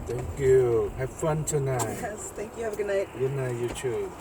Thank you. Have fun tonight. Yes, thank you. Have a good night. Good night, you too.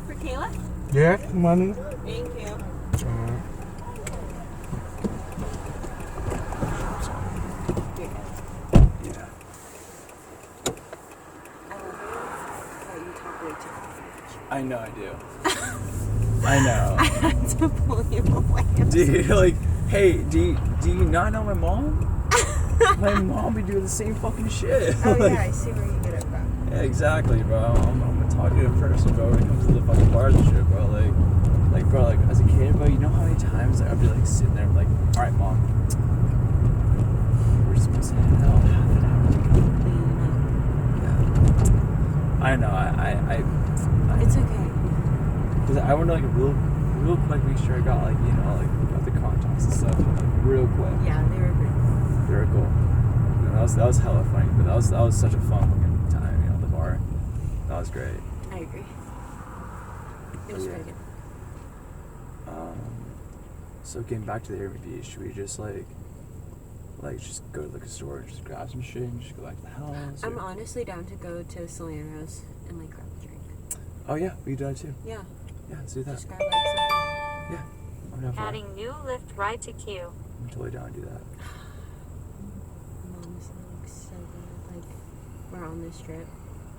for Kayla? Yeah, money. Thank you. Yeah. I love you, but you talk way too much. I know I do. I know. I had to pull you away. Dude, like, hey, do you not know my mom? My mom be doing the same fucking shit. Oh Like, yeah, I see where you get it from. yeah, exactly, bro. I'm a talkative person, bro, when it comes to the fucking bars and shit, bro. Like, bro, like, as a kid, bro, you know how many times like, I'd be, like, sitting there, like, all right, Mom, we're supposed to head out half an hour ago. Yeah. I know, I It's okay. because I want to, like, real quick make sure I got, like, you know, like, got the contacts and stuff, like, real quick. Yeah, they were great. They were cool. And that was hella funny, but that was such a fun fucking time, you know, at the bar. That was great. I agree. It was very good. So getting back to the Airbnb, should we just like just go to the liquor store and just grab some shit and just go back to the house? I'm honestly down to go to Solano's and like grab a drink. Oh yeah, we can do that too. Yeah, Yeah, let's do that. just grab like something. Yeah, I'm down for that. Adding new lift right to queue. I'm totally down to do that. I'm honestly like so glad like we're on this trip.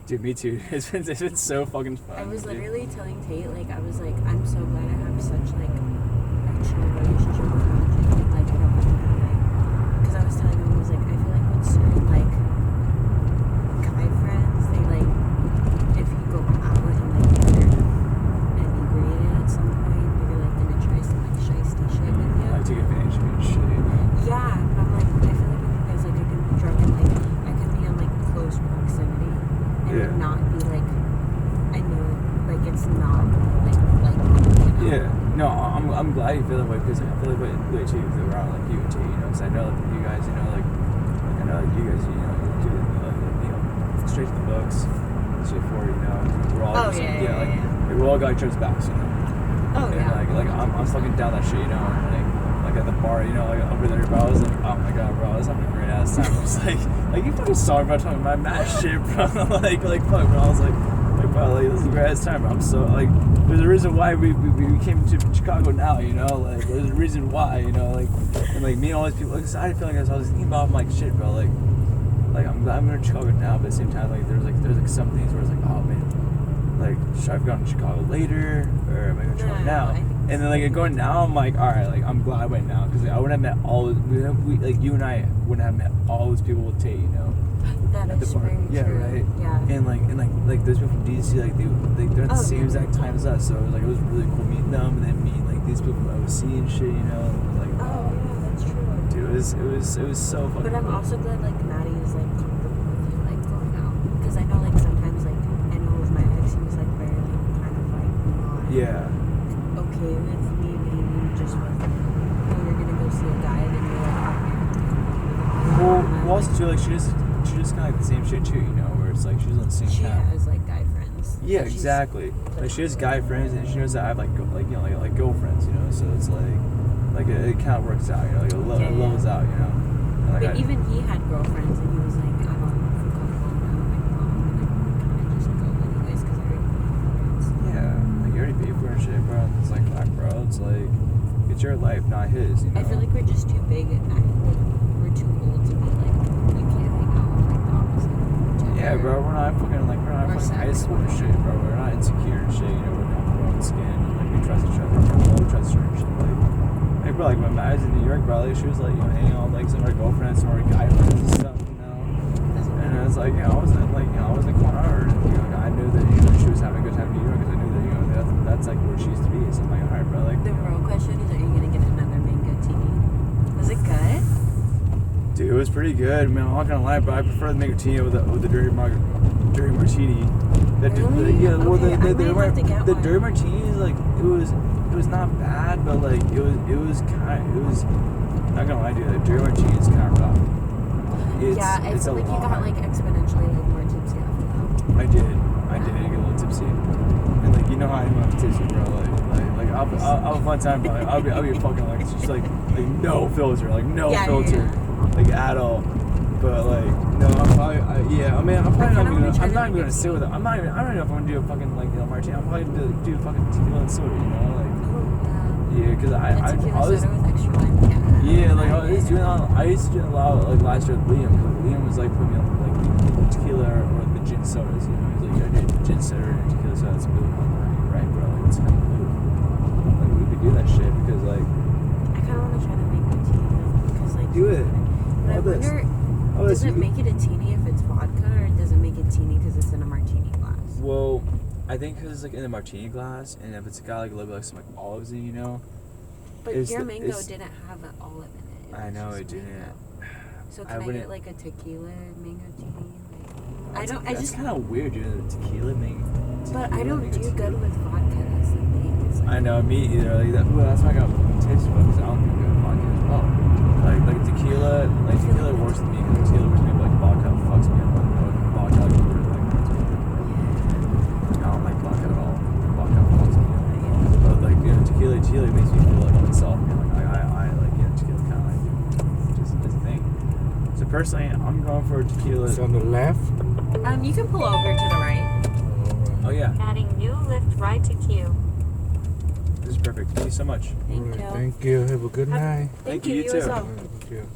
Dude, me too. It's been so fucking fun. I was dude. literally telling Tate, like, I was like, I'm so glad I have such, like, a chill relationship with Magic. And, like, I don't have to be, like, because I was telling him, I was like, I feel like with certain, like, guy friends, they, like, if you go out and, like, you're inebriated at some point, they're, like, gonna try some, like, shiesty shit with you. Like take advantage of me and shit. You know? Yeah, but I'm like, I feel like with you guys, like, I could be drunk and, like, I could be in, like, close proximity. And Yeah. not be like, I know, like it's not like you know? Yeah. No, I'm glad you feel that way because I feel like way too if around like you and T, you know, because I know that you guys, you know, like I know that you guys, you know, do you know, straight to the books, straightforward, you know. We're all just, like, we all got each other's backs, you know. Oh And yeah. like I'm fucking down that shit, you know, and like at the bar, you know, like over there, bro. I was like, oh my god, bro, I was having a great ass time. I was like you fucking sorry about talking about mad shit, bro. like fuck, bro. I was like, bro, like this is a great ass time, bro. I'm so like, there's a reason why we came to Chicago now, you know, like there's a reason why, you know, like and like me and all these people, like I feel like I was thinking about, I'm like shit, bro, like I'm glad I'm in Chicago now, but at the same time, like there's like some things where it's like, oh man. Like, should I have gone to Chicago later, or am I going to Chicago now? And then, like, going now, I'm like, all right, like, I'm glad I went now, because like, I wouldn't have met all, like, you and I wouldn't have met all those people with Tate, you know? That At the is bar. very Yeah, true. right? Yeah. And like, those people from DC, like, they're at the same exact time as us, so, it was really cool meeting them, and then meeting, like, these people from OC and shit, you know? And, like, Oh yeah, that's true. dude, it was so fucking But I'm cool. also glad like Maddie is like comfortable with you like going out, because I know like sometimes like I know with my ex he was like very like kind of like not Yeah. okay with me being just with oh you're gonna go see a guy and then you're like Well, also, too, like, she just kind of like the same shit, too, you know? Where it's like, she's on the same she path. has like guy friends. Yeah, But she's- exactly. Like she has guy friends, and she knows that I have like you know like girlfriends, you know. So it's like it kind of works out, you know. Like it levels out, you know. And, like, But even he had girlfriends and he was like, I don't feel comfortable now with my mom. And I kind of just go anyways because I already paid for friends. yeah, like you already paid for her shit, bro. It's like fuck, bro. It's like it's your life, not his. You know. I feel like we're just too big and we're too old to be like, you can't hang out with like the opposite gender. Yeah, bro. We're not fucking Or high sex. school and shit, bro. We're not insecure and shit. You know, we're comfortable in skin. And, like we trust each other. We love trust each other and shit. Like bro, like when I was in New York, bro, like she was like, you know, hanging out with like some of her girlfriends, some of her guy friends and stuff, you know. And it's like, you know, I wasn't going on her. You know, I knew that, you know, she was having a good time in New York because I knew that, you know, that's like where she used to be. So I'm like, alright, bro, like. The real question is, are you gonna get another mango tea? Was it good? Dude, it was pretty good. Man, I'm not gonna lie, bro. I prefer the Mangatino with the dirty martini. Really? Yeah, well, Okay, I might have to get the one. dirty martini is like it was not bad, but like it was not gonna lie, dude. The dirty martini is kind of rough. Yeah, I it's feel a like you lot. got like exponentially like more tipsy after that. I did get a little tipsy, and like you know how I am when I'm tipsy, bro. Like I'll have a fun time, bro. Like, I'll be fucking like just like no filter, like no Yeah, filter, yeah. like at all. But like, no, I'm probably, yeah. I mean, I'm probably not kinda gonna. wanna try I'm to not make even gonna it sit with it. I'm not even. I don't know if I'm gonna do a fucking like martini. I'm probably gonna do fucking tequila and soda. You know, like. Oh, Yeah, because I yeah. Tequila was. soda with extra lime. Yeah, like I used to do it a lot like last year with Liam, because Liam was like putting me on like the tequila or the gin sodas. You know, he's like, "Yo, dude, gin soda and tequila soda, that's blue." I'm like, "Right, bro, like it's kind of blue." Like we could do that shit because like. I kind of want to try to make a tea because like. Do it. But I All this. wonder, All does this, it make it a teeny if it's vodka, or does it make it teeny because it's in a martini glass? Well, I think because it's like in a martini glass, and if it's got like a little bit like some like olives in, you know. But It's your the- mango it's- didn't have an olive in it. I was know just it didn't. mango. So I can I, wouldn't- get like a tequila mango tea? Like, I don't. I That's just. kind of weird doing the tequila thing. But I don't do good with vodka. That's the thing. It's like, I know, me either. Like that, well, that's why I got taste buds. I don't do good with vodka as well. Like tequila works with me. Because tequila works with me, but like vodka fucks me up. Like vodka, like really like hurts me. I don't like vodka at all. Vodka fucks me up. But like tequila makes me feel like myself. You know, like I like tequila kind of like just this thing. So personally, I'm going for tequila. It's on the left. you can pull over to the right. Oh yeah, Adding new lift right to queue. this is perfect. Thank you so much. Thank Alright, you. Thank you. Have a good night. Thank you, you. you You as too. well. Thank you.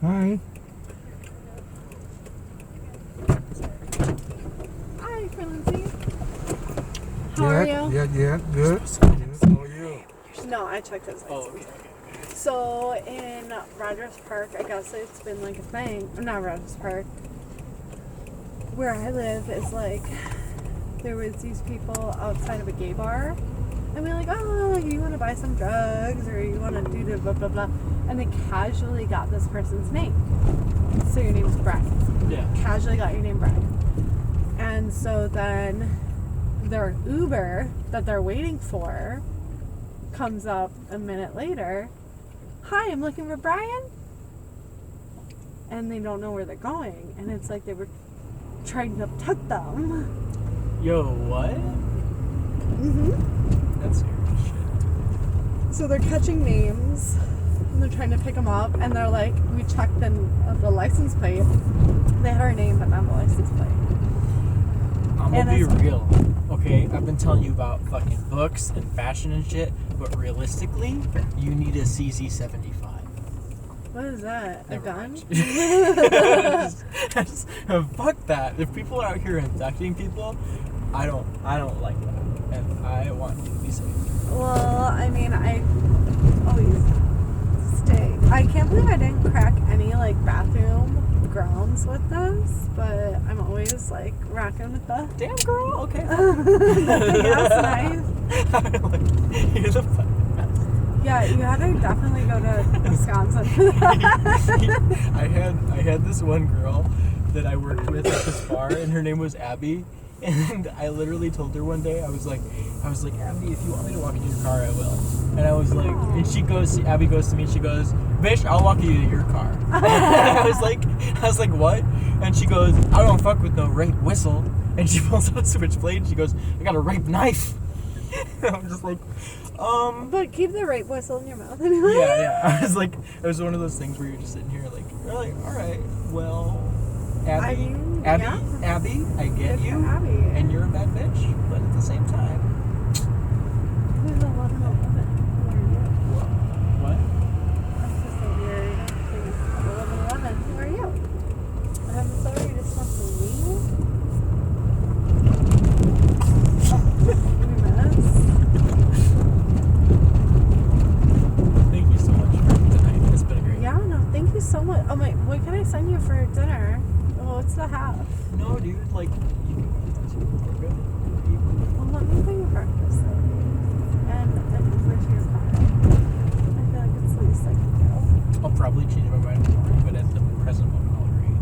Hi. Hi, Lindsay. How are you? Yeah, good. How are you? No, I checked his Oh, license. okay. So in Rogers Park, I guess it's been like a thing. Not Rogers Park. Where I live is like there was these people outside of a gay bar, and we're like, oh, you want to buy some drugs or you want to do the blah blah blah, and they casually got this person's name. So your name's Brian. Yeah. Casually got your name Brian, and so then their Uber that they're waiting for comes up a minute later. Hi, I'm looking for Brian. And they don't know where they're going. And it's like they were trying to abduct them. Yo, what? Mm-hmm. That's serious shit. So they're catching names. And they're trying to pick them up. And they're like, we checked the license plate. They had our name, but not the license plate. I'm And gonna be it's- real. Okay, I've been telling you about fucking books and fashion and shit, but realistically, you need a CZ75. What is that? A Never gun? mind. Fuck that. If people are out here abducting people, I don't like that. And I want you to be safe. Well, I mean, I always stay. I can't believe I didn't crack any like bathroom grounds with this, but I'm always like rocking with the. Damn girl, okay. Yes, nice. You're the fucking best. Yeah, you had to definitely go to Wisconsin for that. I had this one girl that I worked with at this bar, and her name was Abby. And I literally told her one day, I was like, Abby, if you want me to walk you to your car, I will. And I was like, and Abby goes to me, she goes, bitch, I'll walk you to your car. And I was like, what? And she goes, I don't fuck with no rape whistle. And she pulls out a switchblade, and she goes, I got a rape knife. And I'm just like, But keep the rape whistle in your mouth anyway. yeah. I was like, it was one of those things where you're just sitting here like, you're like, all right, well, Abby, I mean, Abby, yeah. Abby, I get Good for you, Abby. and you're a bad bitch, but at the same time, Who's 11? Who are you? what? That's just a weird thing. 11. Who are you? I'm sorry, you just want to leave? Thank you so much for tonight. It's been a great. Yeah, no, thank you so much. Oh my, what can I send you for dinner? Well, what's the half? No, dude, like, you can we're good. Well, let me buy you breakfast then. And Uber to your car. I feel like it's the least I can do. I'll probably change my mind in the morning, but at the present moment, I'll agree.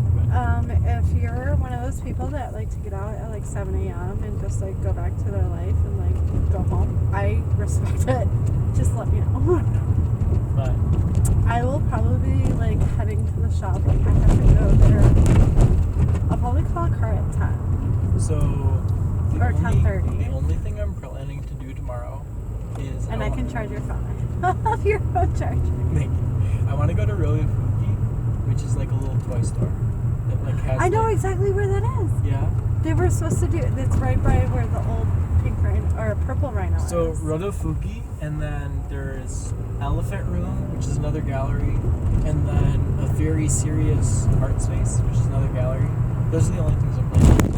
But If you're one of those people that like to get out at like 7 a.m. and just like go back to their life and like go home, I respect it. Just let me know. but I will probably be like heading to the shop. Like I have to go there. I'll probably call a car at 10. so the Or only- 10:30. The only thing I'm planning to do tomorrow is And I can charge your phone. Your phone charger. Thank you. I want to go to Ryofuki, which is like a little toy store that like has. I know like, exactly where that is. Yeah. They were supposed to do it. It's right by where the old pink rhino or purple rhino So is. Ryofuki, and then there's Elephant Room, which is another gallery, and then a very serious art space, which is another gallery. Those are the only things I'm planning.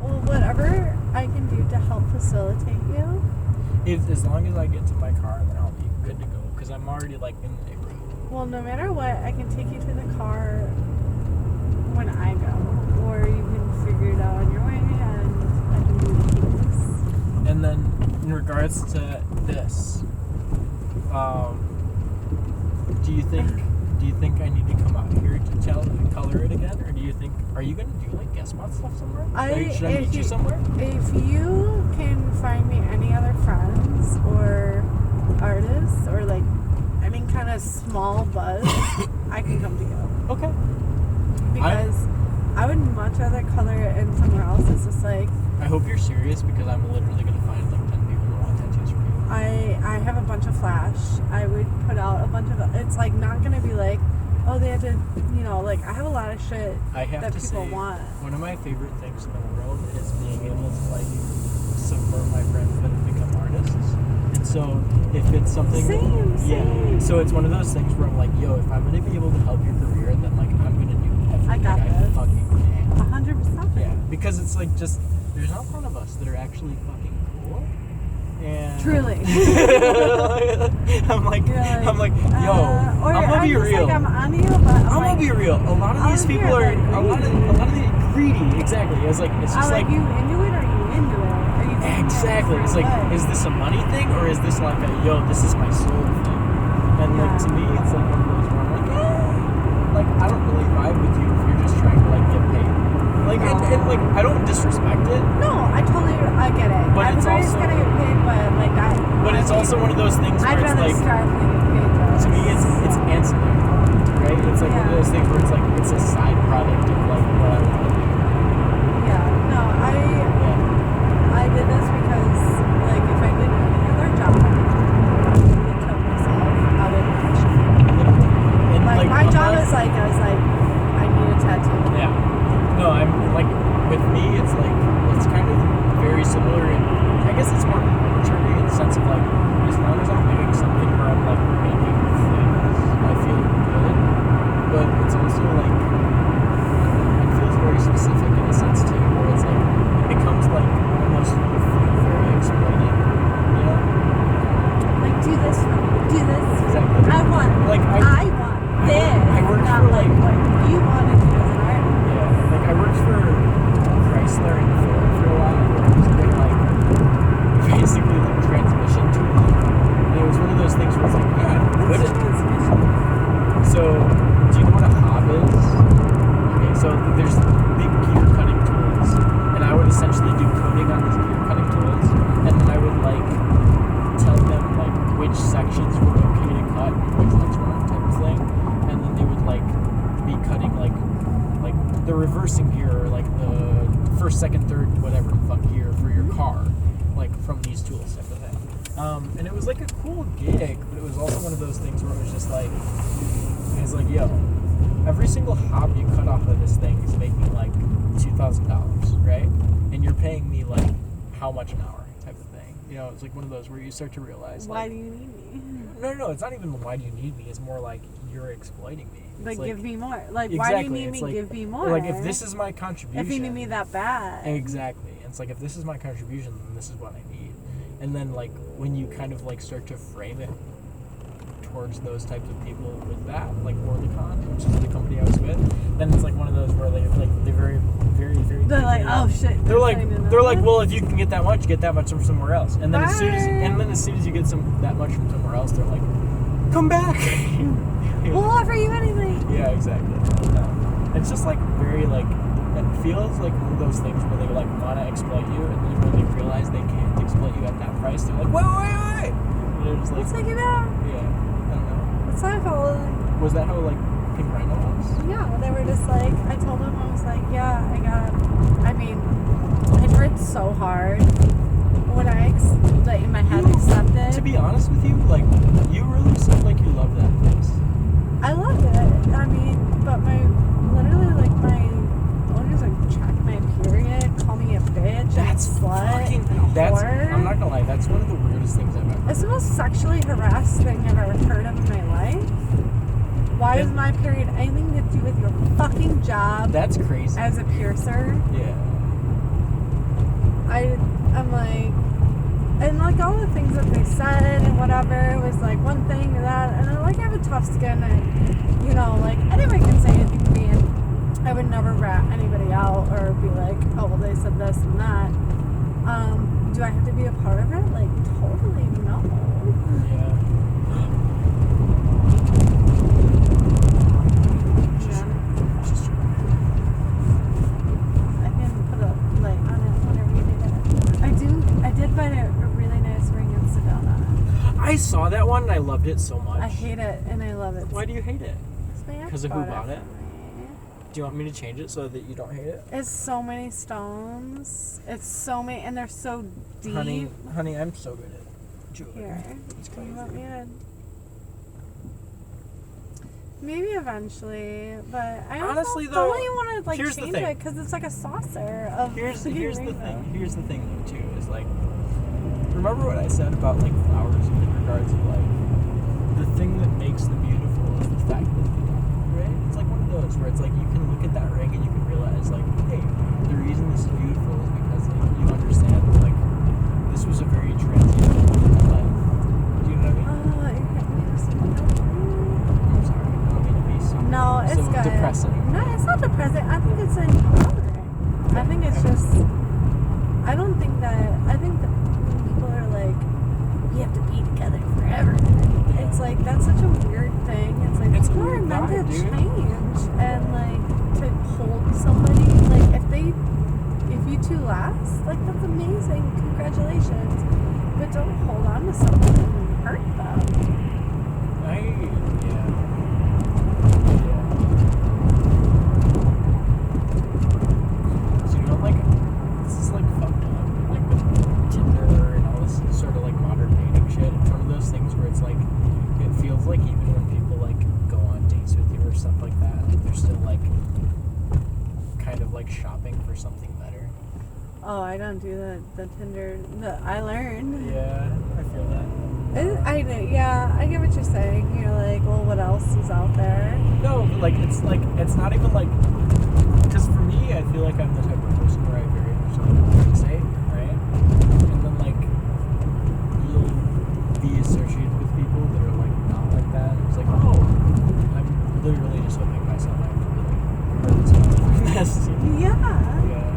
Well, whatever I can do to help facilitate you. As long as I get to my car, then I'll be good to go because I'm already like in the neighborhood. Well, no matter what, I can take you to the car when I go, or you can figure it out on your way, and I can do the keys. And then in regards to this, do you think I need to come out here to color it again, or do you think are you gonna do like guest spot stuff somewhere? Should I meet you somewhere? If you can find me any other friends or artists or like any kind of small buzz, I can come to you. Okay. Because I would much rather color it in somewhere else. It's just like I hope you're serious because I'm literally gonna find like 10 people who want tattoos from you. I have a bunch of flash. I would put out a bunch of. It's like not gonna be like, oh, they had to, like I have a lot of shit I have that to people say, want. one of my favorite things in the world is being able to like support my friends that have become artists and So if it's something, Same. So it's one of those things where I'm like, yo, if I'm gonna be able to help your career, then like I'm gonna do everything I got I this. fucking can. 100%. Yeah, because it's like just there's not a lot of us that are actually fucking cool. And Truly. I'm like, yo, or I'm gonna be just real. Like, I'm on you, but I'm gonna be real. A lot of these people are a lot of the greedy. Exactly. It's like it's just like you into it or you into it? Are you doing it exactly. for It's like, what? is this a money thing or is this like a yo? This is my soul thing. And like to me, it's like one of those where I'm like, like I don't really vibe with you if you're just trying to like get paid. Like and like I don't disrespect it. No, I get it. But it's Everybody's also- gonna get paid, but like But it's also one of those things where I'd it's rather like. start than get paid. Though. To me, it's ancillary, right? It's like one of Yeah. those things where it's like it's a side product of like what I want to do. Yeah. No, I did this because like if I did any other job, I would kill myself out of passion. And Like my job unless- is like I was like I need a tattoo. Yeah. No, I'm like with me, it's like it's kind of very similar, and I guess it's more maturity in the sense of like as long as I'm doing something where I'm like making things, I feel good. But it's also like it feels very specific in a sense too, where it's like it becomes like almost very exploiting, you know? Like do this for me. Do this. Exactly. I want Like I want this. I worked not for, like like- what you want to do as an artist. Yeah, like I worked for Chrysler and Ford for a while, where I was doing like basically like transmission tooling, and it was one of those things where it's like, yeah, I'm good at this. So, do you know what a hob is? Okay, so there's big gear cutting tools, and I would essentially do coding on these gear cutting tools, and then I would like tell them like which sections were okay to cut and which ones weren't, type of thing, and then they would like be cutting like the reversing gear or like the first, second, third, whatever the fuck gear for your car, like from these tools type of thing. And it was like a cool gig, but it was also one of those things where it was just like, it's like, yo, every single hob you cut off of this thing is making like $2,000, right? And you're paying me like how much an hour type of thing. You know, it's like one of those where you start to realize, Why like, do you need me? no, it's not even why do you need me. It's more like you're exploiting me. It's Like, like give me more. Like, why do you exactly, need it's me? like- Give me more. Like if this is my contribution. If you need me that bad. Exactly. And it's like if this is my contribution, then this is what I need. And then like when you kind of like start to frame it towards those types of people with that, like Orlicon, which is the company I was with, then it's like one of those where they're very, very, very. They're like, quickly- oh shit. They're like, signing up. well, if you can get that much, get that much from somewhere else. And then as soon as you get that much from somewhere else, they're like, come back. We'll offer you anything. Yeah, exactly. It's just like very like it feels like one of those things where they like want to exploit you, and then when they realize they can't exploit you at that price, they're like, wait. And they're just like, Let's take it out. yeah, I don't know. That's not how. Was that how like Pink Rhino was? Yeah, they were just like, I told them, I was like, yeah, I mean, I tried so hard. When I, like, in my head accepted. To be honest with you, like you really seem like you love that place. I loved it. I mean, but literally, like, my owners, like, check my period, call me a bitch, That's a slut, fucking. a That's. whore. I'm not gonna lie. That's one of the weirdest things I've ever. It's the most sexually harassed thing I've ever heard of in my life. Why does my period anything to do with your fucking job That's crazy. as a piercer? Yeah. I'm like, and like all the things that they said and whatever was like one thing or that, and I have a tough skin, and you know, like anybody can say anything to me, and I would never rat anybody out or be like, oh well, they said this and that. Do I have to be a part of it? Like, totally no. Yeah. I can put a light on it whenever you need it. I did find a really nice ring in Sedona. I saw that one and I loved it so much. I hate it and I love it. Why do you hate it? 'Cause of who bought for it? me. Do you want me to change it so that you don't hate it? It's so many stones. It's so many, and they're so deep. Honey, I'm so good at jewelry. Here, It's do you want crazy. me to? Maybe eventually, but I also Honestly, don't though, really want to like here's the change thing. it because it's like a saucer of Here's the rainbow. thing. Here's the thing though too is like remember what I said about like flowers in regards to like the thing that makes them beautiful is the fact that they don't, right? It's like one of those where it's like you can look at that ring and you can realize like, hey, the reason this is beautiful is because like you understand that like this was a very transient moment in my life. Do you know what I mean? Oh, you're hitting me with something. I'm sorry, I don't mean to be so, No, it's so good. depressing. No, it's not depressing. I think it's empowering. I think it's just. I don't think that. I think that when people are like, we have to be together forever. It's like that's such a weird thing. It's like It's a people are weird meant to vibe, dude. change and like to hold somebody. Like if you two last, like that's amazing. Congratulations. But don't hold on to someone and hurt them. So you know, like, this is like fucked up. Like with Tinder and all this sort of like modern dating shit. It's one of those things where it's like, it feels like even when people like go on dates with you or stuff like that, like they're still like kind of like shopping for something better. Oh, I don't do the Tinder. I learned. Yeah, I feel that. I know. Yeah, I get what you're saying. You're like, well, what else is out there? No, but like it's not even like, because for me, I feel like I'm the type of person where I very much like what to say, right? And then like you'll be associated with people that are like not like that. It's like, oh, I'm literally just hoping myself I have to really hurt someone from this. Yeah. Yeah.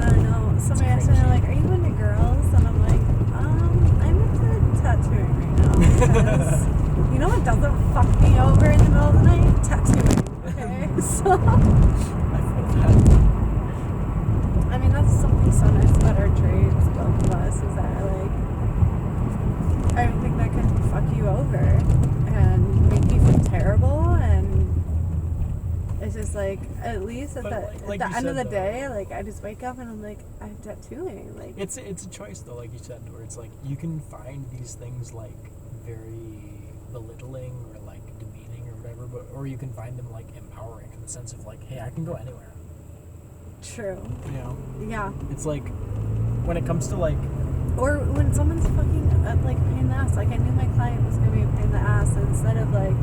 I don't know. Somebody asked me, they're like, are you into girls? And I'm like, I'm into tattooing right now. Because you know what doesn't fuck me over in the middle of the night? Tattooing. Okay? So, I feel that. I mean, that's something so nice about our trades, both of us, is that, like, everything that can fuck you over and make you feel terrible, and it's just like, at least at But the, like at you the end of the said, though, day, like, I just wake up and I'm like, I'm tattooing. Like, It's a choice though, like you said, where it's like you can find these things like very belittling or like demeaning or whatever, but or you can find them like empowering in the sense of like, hey, I can go anywhere. true. You know, Yeah. it's like when it comes to like, Or when someone's fucking like a pain in the ass. Like I knew my client was gonna be a pain in the ass. And instead of like,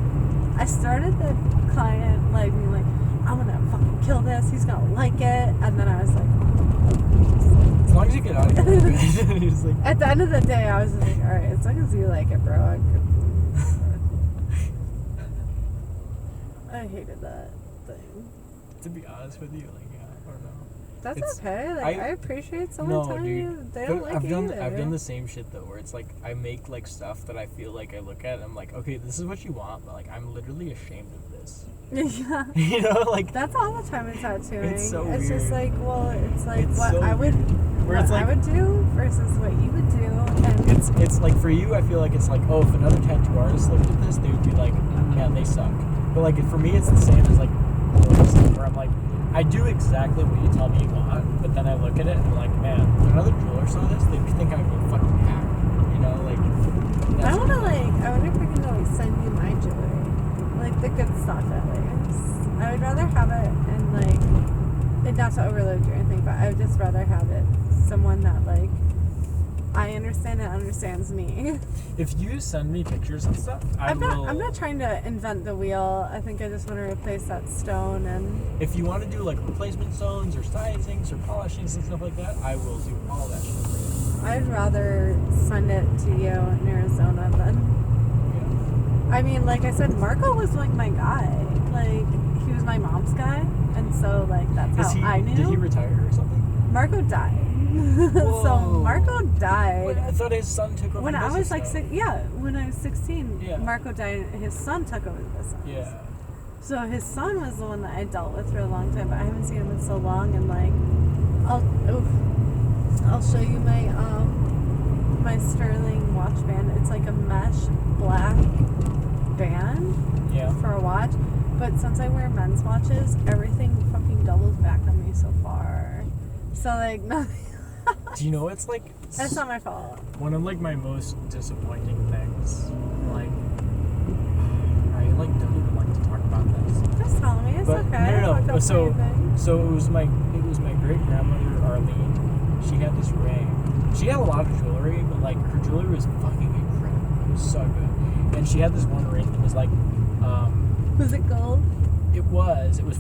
I started the client like being like, I'm gonna fucking kill this. He's gonna like it. And then I was like, as long as you get out of here, you're just like, at the end of the day, I was just like, all right, as long as you like it, bro. I hated that thing. to be honest with you, like, yeah, I don't know. That's It's- okay. Like I appreciate someone No, telling dude. you they But don't like I've it done either. I've done the same shit though, where it's like I make like stuff that I feel like I look at and I'm like, okay, this is what you want, but like I'm literally ashamed of this. Yeah. You know, like That's all the time in tattooing. It's so It's just weird. like, well, it's like It's what so I would, where what it's I like would do versus what you would do, and it's like for you, I feel like it's like, oh, if another tattoo artist looked at this, they would be like, man, they suck. But like for me, it's the same as like where I'm like, I do exactly what you tell me you want, but then I look at it and I'm like, man, if another jeweler saw this, they'd think I'm a fucking hack. You know, like. I want to like, I wonder if we can like send you my jewelry, like the good stuff at least. I would rather have it and like, it not to overload you or anything, but I would just rather have it someone that like I understand and understands me. If you send me pictures and stuff, I'm not trying to invent the wheel. I think I just want to replace that stone and. If you want to do like replacement stones or sizings or polishings and stuff like that, I will do all that shit for you. I'd rather send it to you in Arizona than. I mean, like I said, Marco was like my guy. Like he was my mom's guy, and so like that's how I knew. Did he retire or something? Marco died. So Whoa. Marco Wait, died. I thought his son took over When the I was business, like though. when I was 16, Yeah. Marco died. And his son took over the business. Yeah. So his son was the one that I dealt with for a long time, but I haven't seen him in so long. And like, I'll show you my Sterling watch band. It's like a mesh black band Yeah. for a watch. But since I wear men's watches, everything fucking doubles back on me so far. So like nothing. Do you know it's like That's not my fault. one of like my most disappointing things? Like, I like don't even like to talk about this. Just tell me, it's But okay. no. So So it was my great grandmother Arlene. She had this ring had a lot of jewelry, but like her jewelry was fucking incredible. It was so good. And she had this one ring that was like, Was it gold? it was